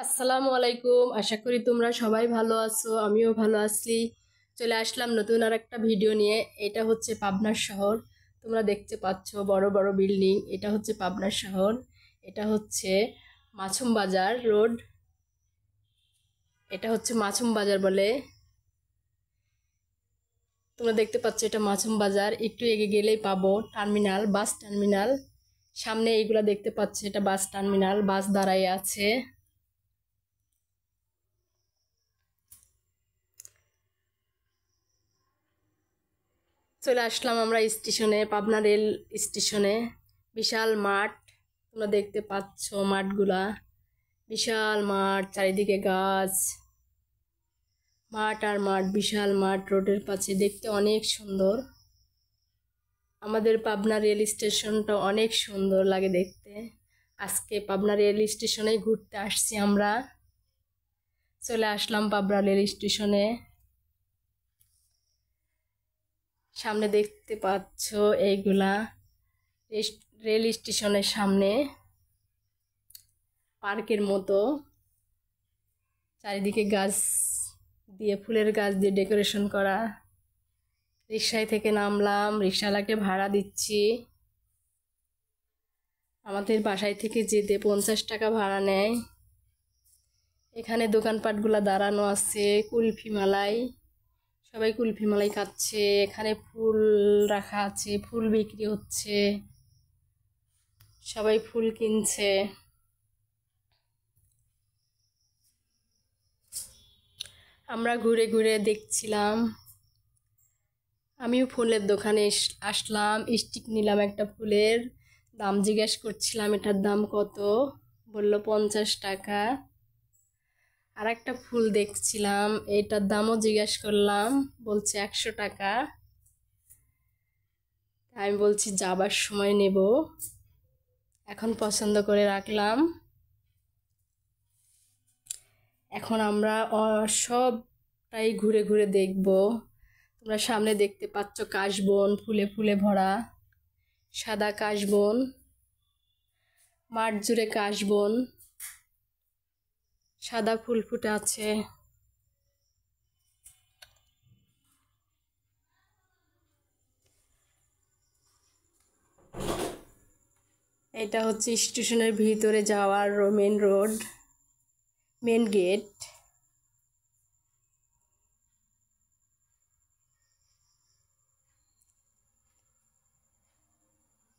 আসসালামু আলাইকুম। আশা করি তোমরা সবাই ভালো আছো, আমিও ভালো আছি। চলে আসলাম নতুন আর একটা ভিডিও নিয়ে। এটা হচ্ছে পাবনার শহর। তোমরা দেখতে পাচ্ছ বড় বড় বিল্ডিং। এটা হচ্ছে পাবনার শহর। এটা হচ্ছে মাছুম বাজার রোড। এটা হচ্ছে মাছুম বাজার বলে। তোমরা দেখতে পাচ্ছ এটা মাছুম বাজার। একটু এগিয়ে গেলেই পাবো টার্মিনাল, বাস টার্মিনাল। সামনে এইগুলা দেখতে পাচ্ছ, এটা বাস টার্মিনাল, বাস দাঁড়াই আছে। চলে আসলাম আমরা স্টেশনে, পাবনা রেল স্টেশনে। বিশাল মাঠ, তোমরা দেখতে পাচ্ছ মাঠগুলা। বিশাল মাঠ, চারিদিকে গাছ, মাঠ আর মাঠ, বিশাল মাঠ। রোডের পাশে দেখতে অনেক সুন্দর। আমাদের পাবনা রেল স্টেশনটা অনেক সুন্দর লাগে দেখতে। আজকে পাবনা রেল স্টেশনে ঘুরতে আসছি আমরা। চলে আসলাম পাবনা রেল স্টেশনে। সামনে দেখতে পাচ্ছ এইগুলা রেল স্টেশনের সামনে পার্কের মতো। চারিদিকে গাছ দিয়ে, ফুলের গাছ দিয়ে ডেকোরেশন করা। রিক্সায় থেকে নামলাম, রিক্সাওয়ালাকে ভাড়া দিচ্ছি। আমাদের বাসায় থেকে যেতে 50 টাকা ভাড়া নেয়। এখানে দোকানপাটগুলো দাঁড়ানো আছে, কুলফি মালাই। সবাই কুলফি মালাই খাচ্ছে। এখানে ফুল রাখা আছে, ফুল বিক্রি হচ্ছে, সবাই ফুল কিনছে। আমরা ঘুরে ঘুরে দেখছিলাম। আমিও ফুলের দোকানে আসলাম, স্টিক নিলাম একটা ফুলের। দাম জিজ্ঞেস করছিলাম এটার দাম কত, বলল 50 টাকা। আর একটা ফুল দেখছিলাম, এটার দামও জিজ্ঞেস করলাম, বলছে 100 টাকা। আমি বলছি যাবার সময় নেব, এখন পছন্দ করে রাখলাম। এখন আমরা সবটাই ঘুরে ঘুরে দেখব। তোমরা সামনে দেখতে পাচ্ছ কাশবন, ফুলে ফুলে ভরা সাদা কাশবন। মাঠ জুড়ে কাশবন, সাদা ফুল ফুটে আছে। এটা হচ্ছে স্টেশনের ভিতরে যাওয়ার মেন রোড, মেন গেট।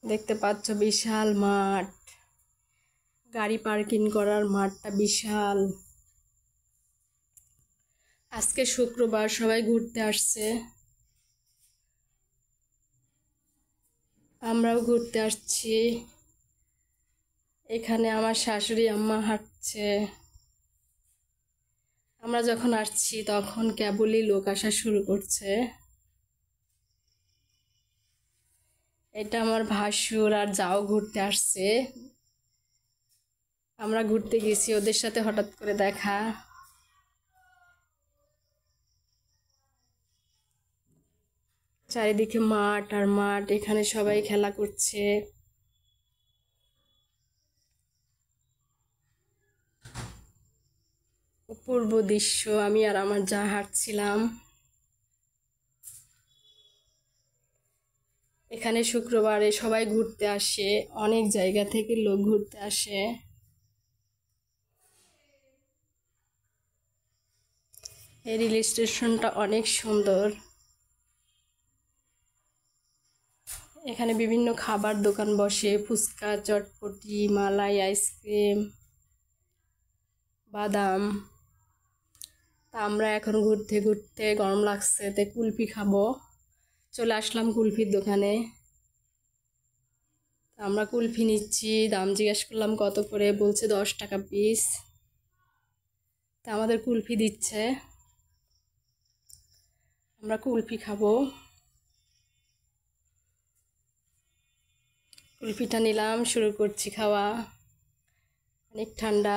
দেখতে পাচ্ছ বিশাল মাঠ, গাড়ি পার্কিং করার মাঠটা বিশাল। আজকে শুক্রবার, সবাই ঘুরতে আসছে, আমরাও ঘুরতে আসছি। এখানে আমার শাশুড়ি আম্মা হাঁটছে। আমরা যখন আসছি তখন কেবলই লোক আসা শুরু করছে। এটা আমার ভাসুর আর যাও ঘুরতে আসছে। আমরা ঘুরতে গেছি, ওদের সাথে হঠাৎ করে দেখা। চারিদিকে মাঠ আর মাঠ, এখানে সবাই খেলা করছে। অপূর্ব দৃশ্য। আমি আর আমার যা হাঁটছিলাম। এখানে শুক্রবারে সবাই ঘুরতে আসে, অনেক জায়গা থেকে লোক ঘুরতে আসে। এই রেল স্টেশনটা অনেক সুন্দর। এখানে বিভিন্ন খাবার দোকান বসে, ফুচকা, চটপটি, মালাই, আইসক্রিম, বাদাম। তা আমরা এখন ঘুরতে ঘুরতে গরম লাগছে, তাই কুলফি খাবো। চলে আসলাম কুলফির দোকানে। আমরা কুলফি নিচ্ছি, দাম জিজ্ঞেস করলাম কত করে, বলছে 10 টাকা পিস। তা আমাদের কুলফি দিচ্ছে, আমরা কুলফি খাবো। কুলফিটা নিলাম, শুরু করছি খাওয়া। অনেক ঠান্ডা,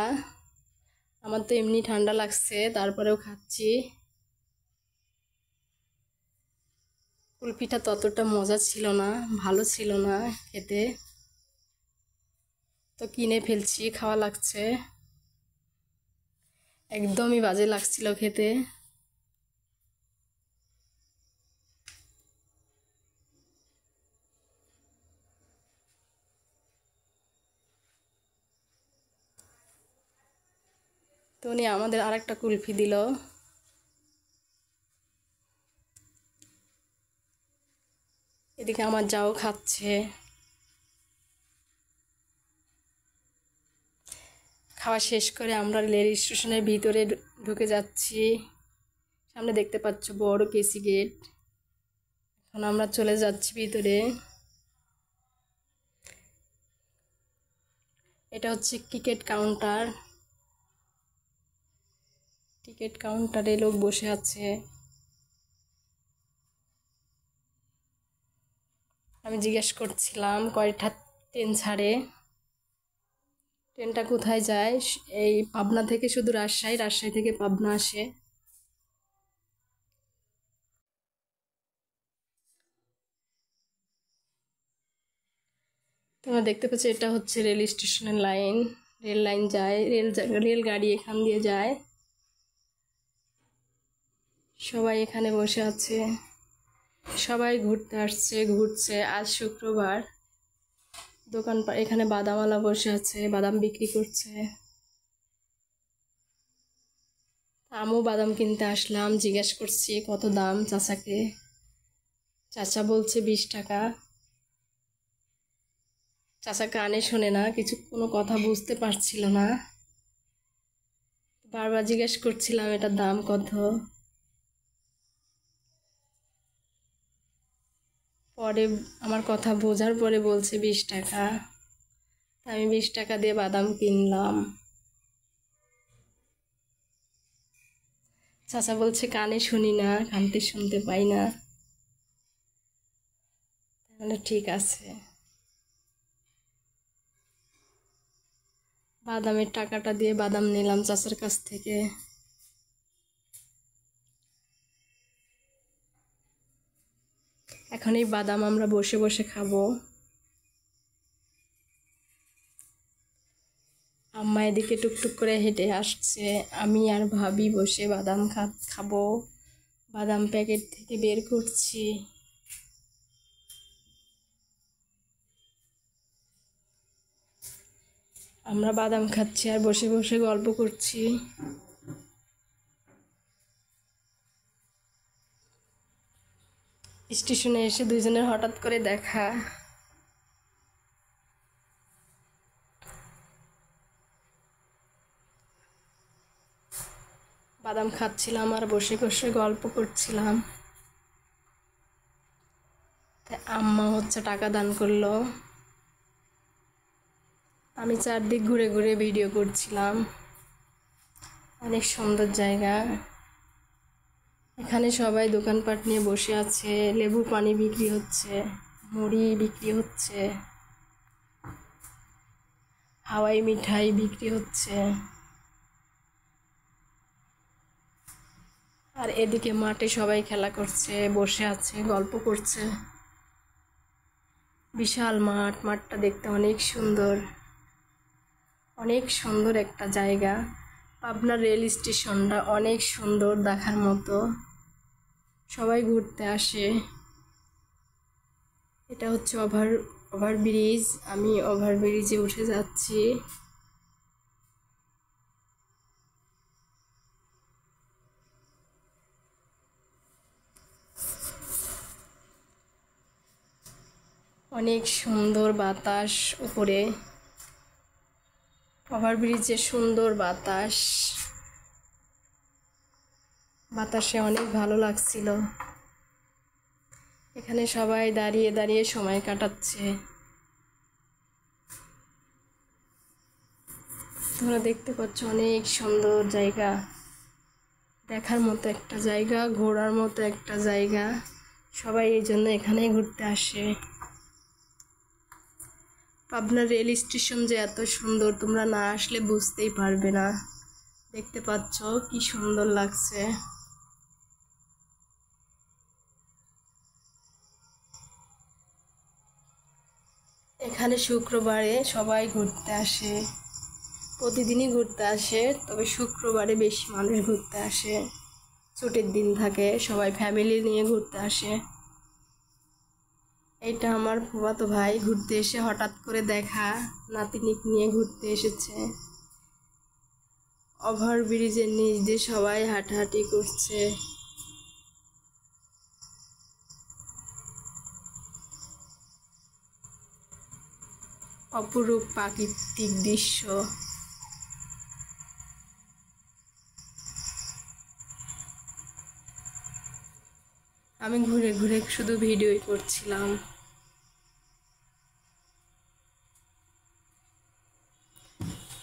আমার তো এমনি ঠান্ডা লাগছে, তারপরেও খাচ্ছি। কুলফিটা ততটা মজা ছিল না, ভালো ছিল না খেতে, তো কিনে ফেলছি, খাওয়া লাগছে। একদমই বাজে লাগছিল খেতে। তো উনি আমাদের আরেকটা কুলফি দিল। এদিকে আমার যাও খাচ্ছে। খাওয়া শেষ করে আমরা রেল স্টেশনের ভিতরে ঢুকে যাচ্ছি। সামনে দেখতে পাচ্ছ বড় কেসি গেট। এখন আমরা চলে যাচ্ছি ভিতরে। এটা হচ্ছে টিকিট কাউন্টার। টিকিট কাউন্টারে লোক বসে আছে। আমি জিজ্ঞেস করছিলাম কয়টা ট্রেন ছাড়ে, ট্রেনটা কোথায় যায়। এই পাবনা থেকে শুধু রাজশাহী, রাজশাহী থেকে পাবনা আসে। তোমরা দেখতে পাচ্ছ এটা হচ্ছে রেল স্টেশনের লাইন। রেল লাইন যায়, রেল গাড়ি এখান দিয়ে যায়। সবাই এখানে বসে আছে, সবাই ঘুরতে আসছে, ঘুরছে। আজ শুক্রবার। দোকানপাট, এখানে বাদামওয়ালা বসে আছে, বাদাম বিক্রি করছে। আমিও বাদাম কিনতে আসলাম, জিজ্ঞেস করছি কত দাম চাচাকে। চাচা বলছে 20 টাকা। চাচা কানে শোনে না, কোনো কথা বুঝতে পারছিল না। বারবার জিজ্ঞেস করছিলাম এটার দাম কত। পরে আমার কথা বোঝার পরে বলছে 20 টাকা। আমি 20 টাকা দিয়ে বাদাম কিনলাম। চাচা বলছে কানে শুনি না, কানতে শুনতে পাই না। তাহলে ঠিক আছে। বাদামের টাকাটা দিয়ে বাদাম নিলাম চাচার কাছ থেকে। এখন এই বাদাম আমরা বসে বসে খাবো। আম্মা এদিকে টুকটুক করে হেঁটে আসছে, আমি আর ভাবি বসে বাদাম খাবো। বাদাম প্যাকেট থেকে বের করছি। আমরা বাদাম খাচ্ছি আর বসে বসে গল্প করছি। স্টেশনে এসে দুইজনের হঠাৎ করে দেখা। বাদাম খাচ্ছিলাম আর বসে বসে গল্প করছিলাম। তাই আম্মা হচ্ছে টাকা দান করলো। আমি চারদিক ঘুরে ঘুরে ভিডিও করছিলাম। অনেক সুন্দর জায়গা। এখানে সবাই দোকানপাট নিয়ে বসে আছে। লেবু পানি বিক্রি হচ্ছে, মুড়ি বিক্রি হচ্ছে, হাওয়াই মিঠাই বিক্রি হচ্ছে। আর এদিকে মাঠে সবাই খেলা করছে, বসে আছে, গল্প করছে। বিশাল মাঠ, মাঠটা দেখতে অনেক সুন্দর। অনেক সুন্দর একটা জায়গা। পাবনা রেল স্টেশনটা অনেক সুন্দর, দেখার মতো। সবাই ঘুরতে আসে। এটা হচ্ছে ওভারব্রিজ। আমি ওভারব্রিজে উঠে যাচ্ছি। অনেক সুন্দর বাতাস উপরে। ওভারব্রিজে সুন্দর বাতাস। বাতাসে অনেক ভালো লাগছিল। এখানে সবাই দাঁড়িয়ে দাঁড়িয়ে সময় কাটাচ্ছে। তোমরা দেখতে পাচ্ছ অনেক সুন্দর জায়গা, দেখার মতো একটা জায়গা, ঘোরার মতো একটা জায়গা। সবাই এই জন্য এখানে ঘুরতে আসে। পাবনা রেল স্টেশন যে এত সুন্দর, তোমরা না আসলে বুঝতেই পারবে না। দেখতে পাচ্ছ কি সুন্দর লাগছে। এখানে শুক্রবারে সবাই ঘুরতে আসে। প্রতিদিনই ঘুরতে আসে, তবে শুক্রবারে বেশি মানুষ ঘুরতে আসে, ছুটির দিন থাকে, সবাই ফ্যামিলি নিয়ে ঘুরতে আসে। এটা আমার ফুফাতো ভাই ঘুরতে এসে হঠাৎ করে দেখা, নাতিনিক নিয়ে ঘুরতে এসেছে। ওভারব্রিজের নিচ দিয়ে সবাই হাঁটাহাঁটি করছে। অপরূপ প্রাকৃতিক দৃশ্য। আমি ঘুরে ঘুরে শুধু ভিডিওই করছিলাম।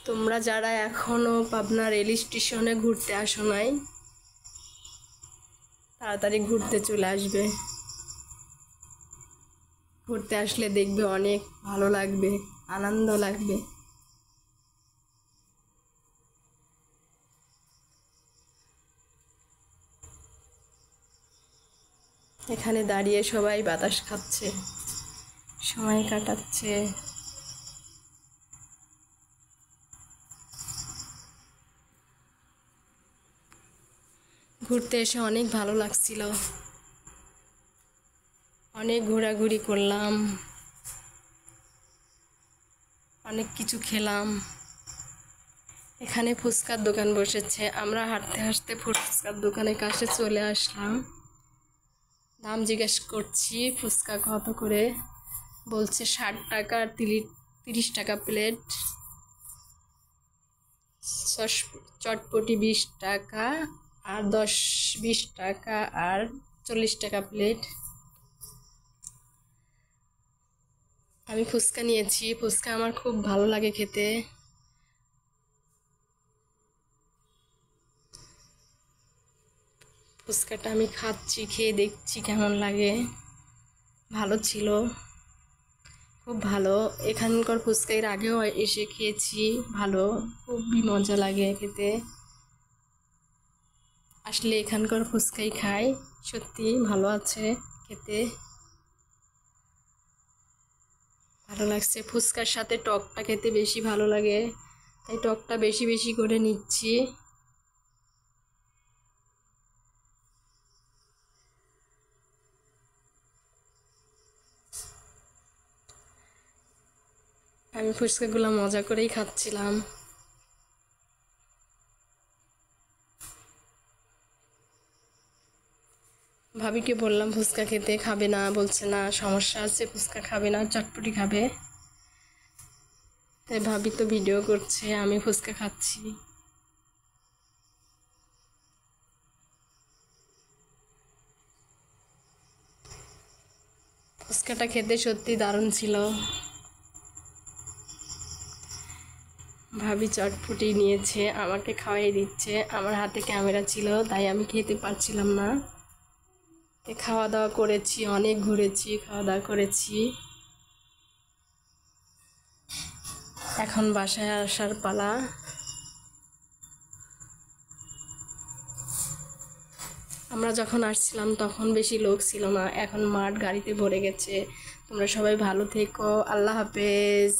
তোমরা যারা এখনো পাবনা রেল স্টেশনে ঘুরতে আসো নাই, তাড়াতাড়ি ঘুরতে চলে আসবে। ঘুরতে আসলে দেখবে অনেক ভালো লাগবে, আনন্দ লাগবে। এখানে দাঁড়িয়ে সবাই বাতাস খাচ্ছে, সময় কাটাচ্ছে। ঘুরতে এসে অনেক ভালো লাগছিল, অনেক ঘোরাঘুরি করলাম, অনেক কিছু খেলাম। এখানে ফুচকার দোকান বসেছে, আমরা হাঁটতে হাঁটতে ফুচকার দোকানের কাছে চলে আসলাম। দাম জিজ্ঞেস করছি ফুচকা কত করে, বলছে 60 টাকা আর 30 টাকা প্লেট। চটপটি 20 টাকা আর 20 টাকা আর 40 টাকা প্লেট। আমি ফুচকা নিয়েছি, ফুচকা আমার খুব ভালো লাগে খেতে। ফুচকাটা আমি খাচ্ছি, খেয়ে দেখছি কেমন লাগে। ভালো ছিল, খুব ভালো। এখানকার ফুচকা এর আগেও এসে খেয়েছি, ভালো, খুবই মজা লাগে খেতে। আসলে এখানকার ফুচকাই খাই, সত্যি ভালো আছে খেতে, ভালো লাগছে। ফুচকার সাথে টকটা খেতে বেশি ভালো লাগে, তাই টকটা বেশি বেশি করে নিচ্ছি। আমি ফুচকাগুলো মজা করেই খাচ্ছিলাম। ভাবিকে বললাম ফুচকা খেতে, খাবে না, বলছে না সমস্যা আছে, ফুচকা খাবে না, চটপটি খাবে। তাই ভাবি তো ভিডিও করছে, আমি ফুচকা খাচ্ছি। ফুচকাটা খেতে সত্যি দারুণ ছিল। ভাবি চটপটি নিয়েছে, আমাকে খাওয়াই দিচ্ছে। আমার হাতে ক্যামেরা ছিল, তাই আমি খেতে পারছিলাম না। খাওয়া দাওয়া করেছি, অনেক ঘুরেছি, খাওয়া দাওয়া করেছি। এখন বাসায় আসার পালা। আমরা যখন আসছিলাম তখন বেশি লোক ছিল না, এখন মাঠ গাড়িতে ভরে গেছে। তোমরা সবাই ভালো থেকো, আল্লাহ হাফেজ।